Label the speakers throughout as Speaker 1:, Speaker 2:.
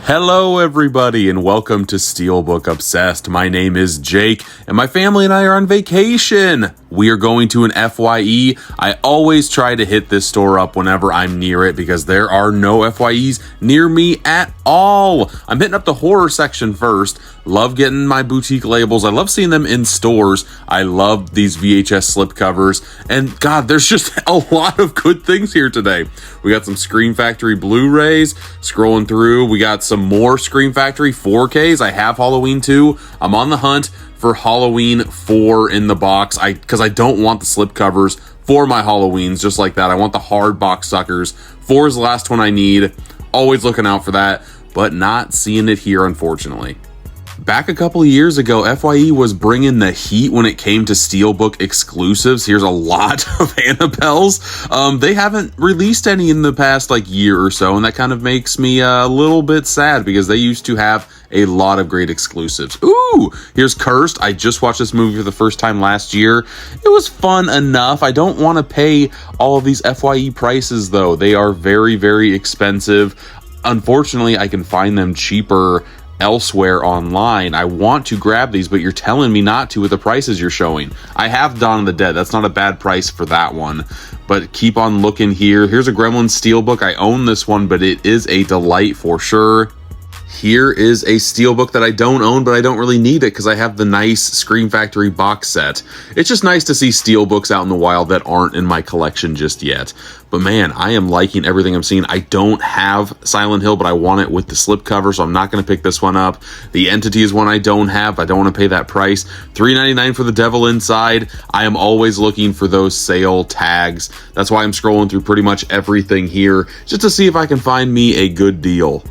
Speaker 1: Hello everybody and welcome to Steelbook Obsessed. My name is Jake and my family and I are on vacation. We are going to an FYE. I always try to hit this store up whenever I'm near it because there are no FYEs near me at all. I'm hitting up the horror section first. Love getting my boutique labels. I love seeing them in stores. I love these VHS slipcovers. And God, there's just a lot of good things here today. We got some Scream Factory Blu-rays. Scrolling through, we got some more Scream Factory 4Ks. I have Halloween 2. I'm on the hunt for Halloween 4 in the box because I don't want the slipcovers for my Halloweens just like that. I want the hard box suckers. 4 is the last one I need. Always looking out for that, but not seeing it here, unfortunately. Back a couple of years ago, FYE was bringing the heat when it came to Steelbook exclusives. Here's a lot of Annabelles. They haven't released any in the past year or so, and that kind of makes me a little bit sad because they used to have a lot of great exclusives. Ooh, here's Cursed. I just watched this movie for the first time last year. It was fun enough. I don't want to pay all of these FYE prices though. They are very, very expensive. Unfortunately, I can find them cheaper elsewhere online. I want to grab these, but you're telling me not to with the prices you're showing. I have Dawn of the Dead. That's not a bad price for that one, but keep on looking here. Here's a Gremlins Steelbook. I own this one, but it is a delight for sure. Here is a Steelbook that I don't own, but I don't really need it because I have the nice Scream Factory box set. It's just nice to see Steelbooks out in the wild that aren't in my collection just yet. But man, I am liking everything I'm seeing. I don't have Silent Hill, but I want it with the slipcover, so I'm not going to pick this one up. The Entity is one I don't have. I don't want to pay that price. $3.99 for The Devil Inside. I am always looking for those sale tags. That's why I'm scrolling through pretty much everything here, just to see if I can find me a good deal.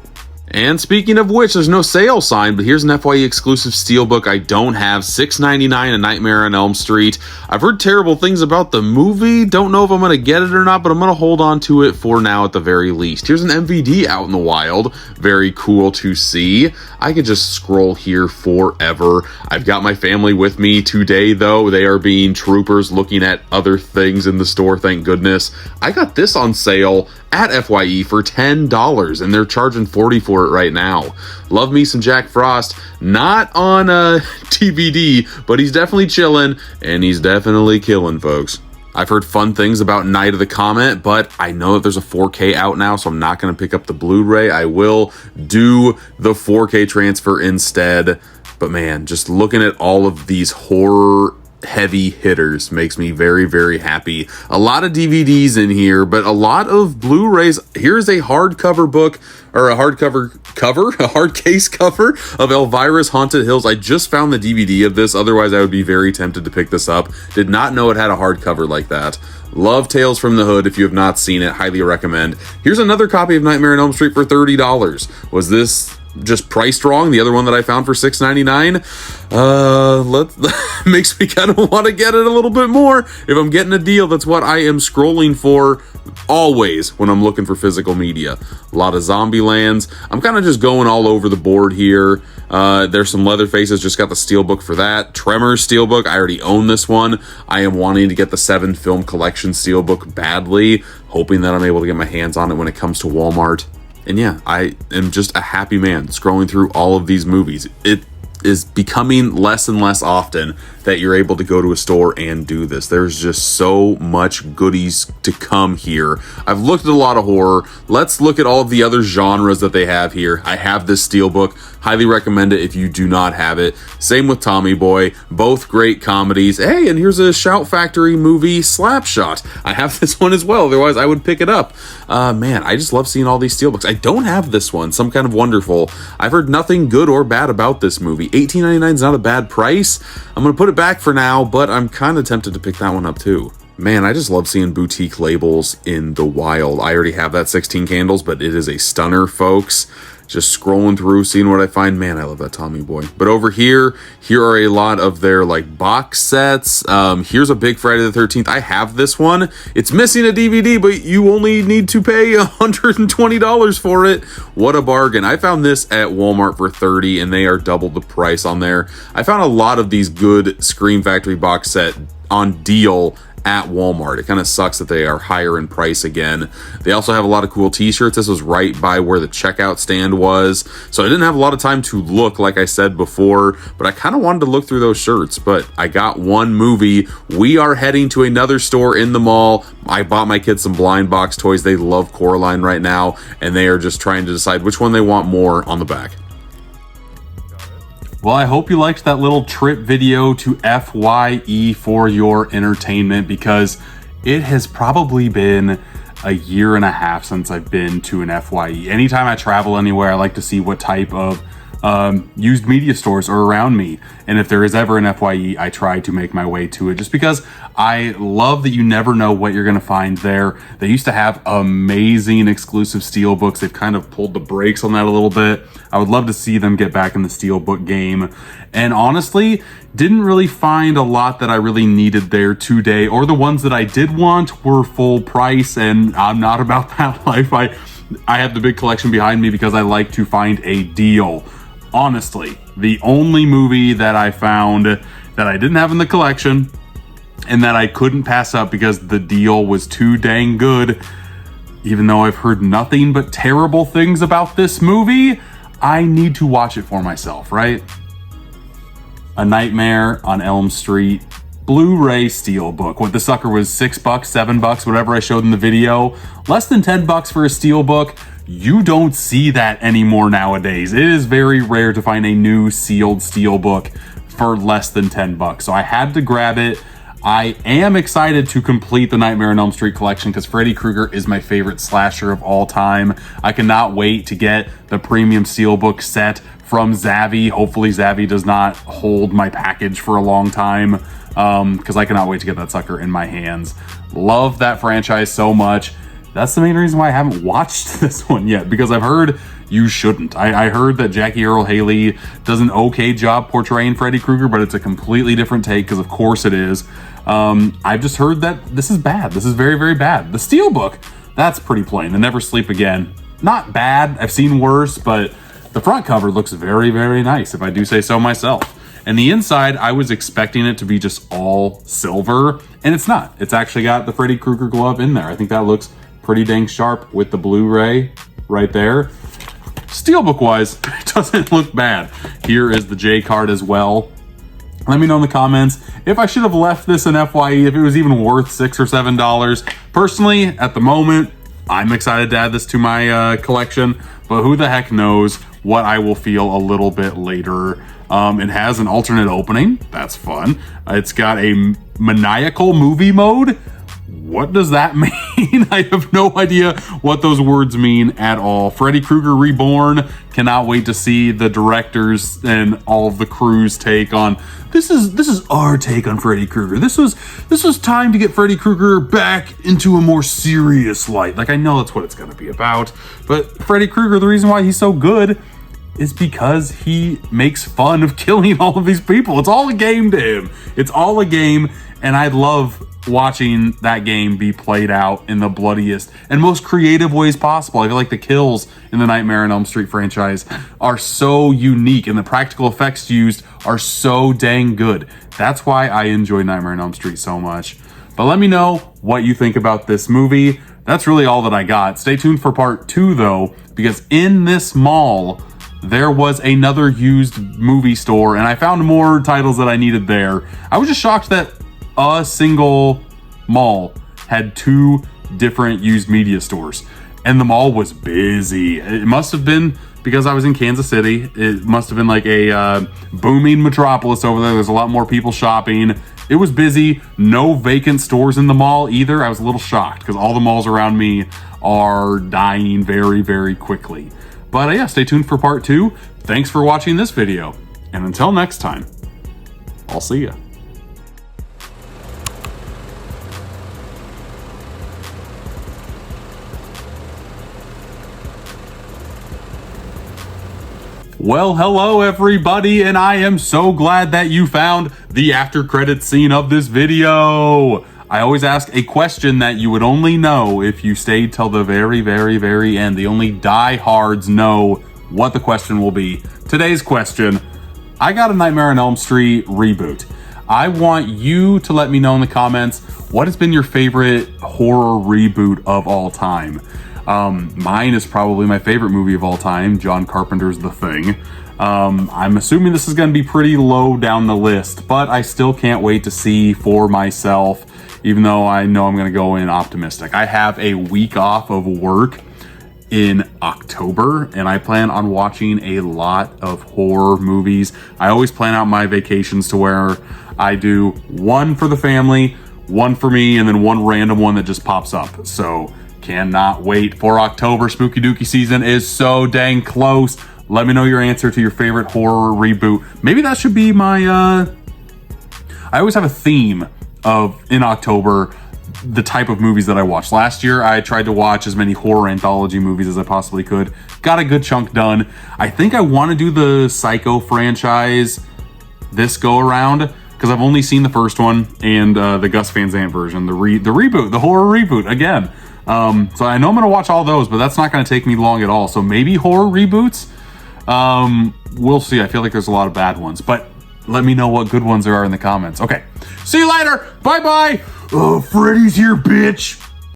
Speaker 1: And speaking of which, there's no sale sign, but here's an FYE exclusive Steelbook I don't have. $6.99, A Nightmare on Elm Street. I've heard terrible things about the movie. Don't know if I'm going to get it or not, but I'm going to hold on to it for now at the very least. Here's an MVD out in the wild. Very cool to see. I could just scroll here forever. I've got my family with me today, though. They are being troopers looking at other things in the store, thank goodness. I got this on sale at FYE for $10, and they're charging $40 for it right now. Love me some Jack Frost. Not on DVD, but he's definitely chilling, and he's definitely killing, folks. I've heard fun things about Night of the Comet, but I know that there's a 4K out now, so I'm not going to pick up the Blu-ray. I will do the 4K transfer instead. But man, just looking at all of these horror heavy hitters makes me very, very happy. A lot of DVDs in here, but a lot of Blu-rays. Here's a hardcover book, or a hard case cover of Elvira's Haunted Hills. I just found the DVD of this, otherwise I would be very tempted to pick this up. Did not know it had a hardcover like that. Love Tales from the Hood. If you have not seen it, highly recommend. Here's another copy of Nightmare on Elm Street for $30. Was this just priced wrong? The other one that I found for $6.99 makes me kind of want to get it a little bit more. If I'm getting a deal, that's what I am scrolling for always when I'm looking for physical media. A lot of Zombielands. I'm kind of just going all over the board here. There's some Leatherfaces, just got the Steelbook for that. Tremors Steelbook, I already own this one. I am wanting to get the 7 film collection Steelbook badly, hoping that I'm able to get my hands on it when it comes to Walmart. And yeah, I am just a happy man scrolling through all of these movies. It is becoming less and less often that you're able to go to a store and do this. There's just so much goodies to come here. I've looked at a lot of horror. Let's look at all of the other genres that they have here. I have this Steelbook. Highly recommend it if you do not have it. Same with Tommy Boy. Both great comedies. Hey, and here's a Shout Factory movie, Slapshot. I have this one as well. Otherwise, I would pick it up. Man, I just love seeing all these Steelbooks. I don't have this one, Some Kind of Wonderful. I've heard nothing good or bad about this movie. $18.99 is not a bad price. I'm going to put it back for now, but I'm kind of tempted to pick that one up too. Man, I just love seeing boutique labels in the wild. I already have that 16 Candles, but it is a stunner, folks. Just scrolling through, seeing what I find. Man, I love that Tommy Boy. But over here are a lot of their box sets. Here's a big Friday the 13th. I have this one. It's missing a DVD, but you only need to pay $120 for it. What a bargain. I found this at Walmart for $30, and they are double the price on there. I found a lot of these good Scream Factory box set on deal at Walmart. It kind of sucks that they are higher in price again. They also have a lot of cool t-shirts. This was right by where the checkout stand was, so I didn't have a lot of time to look, like I said before, but I kind of wanted to look through those shirts. But I got one movie. We are heading to another store in the mall. I bought my kids some blind box toys. They love Coraline right now, and they are just trying to decide which one they want more on the back. Well, I hope you liked that little trip video to FYE for your entertainment, because it has probably been a year and a half since I've been to an FYE. Anytime I travel anywhere, I like to see what type of used media stores are around me. And if there is ever an FYE, I try to make my way to it, just because I love that you never know what you're going to find there. They used to have amazing exclusive Steelbooks. They've kind of pulled the brakes on that a little bit. I would love to see them get back in the Steelbook game. And honestly, didn't really find a lot that I really needed there today, or the ones that I did want were full price, and I'm not about that life. I have the big collection behind me because I like to find a deal. Honestly, the only movie that I found that I didn't have in the collection and that I couldn't pass up because the deal was too dang good, even though I've heard nothing but terrible things about this movie, I need to watch it for myself, right? A Nightmare on Elm Street Blu-ray Steelbook. What, the sucker was $6, $7, whatever I showed in the video. Less than $10 for a Steelbook. You don't see that anymore nowadays. It is very rare to find a new sealed Steelbook for less than $10. So I had to grab it. I am excited to complete the Nightmare on Elm Street collection because Freddy Krueger is my favorite slasher of all time. I cannot wait to get the premium Steelbook set from Zavvi. Hopefully Zavvi does not hold my package for a long time, because I cannot wait to get that sucker in my hands. Love that franchise so much. That's the main reason why I haven't watched this one yet, because I've heard you shouldn't. I heard that Jackie Earle Haley does an okay job portraying Freddy Krueger, but it's a completely different take, because of course it is. I've just heard that this is bad. This is very, very bad. The Steelbook, that's pretty plain. The Never Sleep Again, not bad. I've seen worse, but the front cover looks very, very nice, if I do say so myself. And the inside, I was expecting it to be just all silver, and it's not. It's actually got the Freddy Krueger glove in there. I think that looks pretty dang sharp with the Blu-ray right there. Steelbook wise, it doesn't look bad. Here is the J card as well. Let me know in the comments if I should have left this in FYE, if it was even worth $6 or $7. Personally, at the moment, I'm excited to add this to my collection, but who the heck knows what I will feel a little bit later. It has an alternate opening. That's fun. It's got a maniacal movie mode. What does that mean? I have no idea what those words mean at all. Freddy Krueger Reborn. Cannot wait to see the directors and all of the crew's take on this is our take on Freddy Krueger. This was time to get Freddy Krueger back into a more serious light. Like, I know that's what it's gonna be about, but Freddy Krueger, the reason why he's so good is because he makes fun of killing all of these people. It's all a game to him. It's all a game, and I love watching that game be played out in the bloodiest and most creative ways possible. I feel like the kills in the Nightmare on Elm Street franchise are so unique, and the practical effects used are so dang good. That's why I enjoy Nightmare on Elm Street so much. But let me know what you think about this movie. That's really all that I got. Stay tuned for part 2 though, because in this mall, there was another used movie store, and I found more titles that I needed there. I was just shocked that a single mall had 2 different used media stores, and the mall was busy. It must have been because I was in Kansas City. It must have been like a booming metropolis over there. There's a lot more people shopping. It was busy. No vacant stores in the mall either. I was a little shocked because all the malls around me are dying very, very quickly. But yeah, stay tuned for part 2. Thanks for watching this video. And until next time, I'll see ya. Well, hello everybody, and I am so glad that you found the after credits scene of this video. I always ask a question that you would only know if you stayed till the very, very, very end. The only diehards know what the question will be. Today's question: I got a Nightmare on Elm Street reboot. I want you to let me know in the comments, what has been your favorite horror reboot of all time? Mine is probably my favorite movie of all time, John Carpenter's The Thing. I'm assuming this is going to be pretty low down the list, but I still can't wait to see for myself, even though I know I'm going to go in optimistic. I have a week off of work in October, and I plan on watching a lot of horror movies. I always plan out my vacations to where I do one for the family, one for me, and then one random one that just pops up. So cannot wait for October. Spooky Dookie season is so dang close. Let me know your answer to your favorite horror reboot. Maybe that should be my, I always have a theme of, in October, the type of movies that I watch. Last year, I tried to watch as many horror anthology movies as I possibly could. Got a good chunk done. I think I want to do the Psycho franchise this go around, because I've only seen the first one and the Gus Van Sant version, the reboot, the horror reboot again. So I know I'm going to watch all those, but that's not going to take me long at all. So maybe horror reboots. We'll see. I feel like there's a lot of bad ones, but let me know what good ones there are in the comments. Okay. See you later. Bye-bye. Oh, Freddy's here, bitch.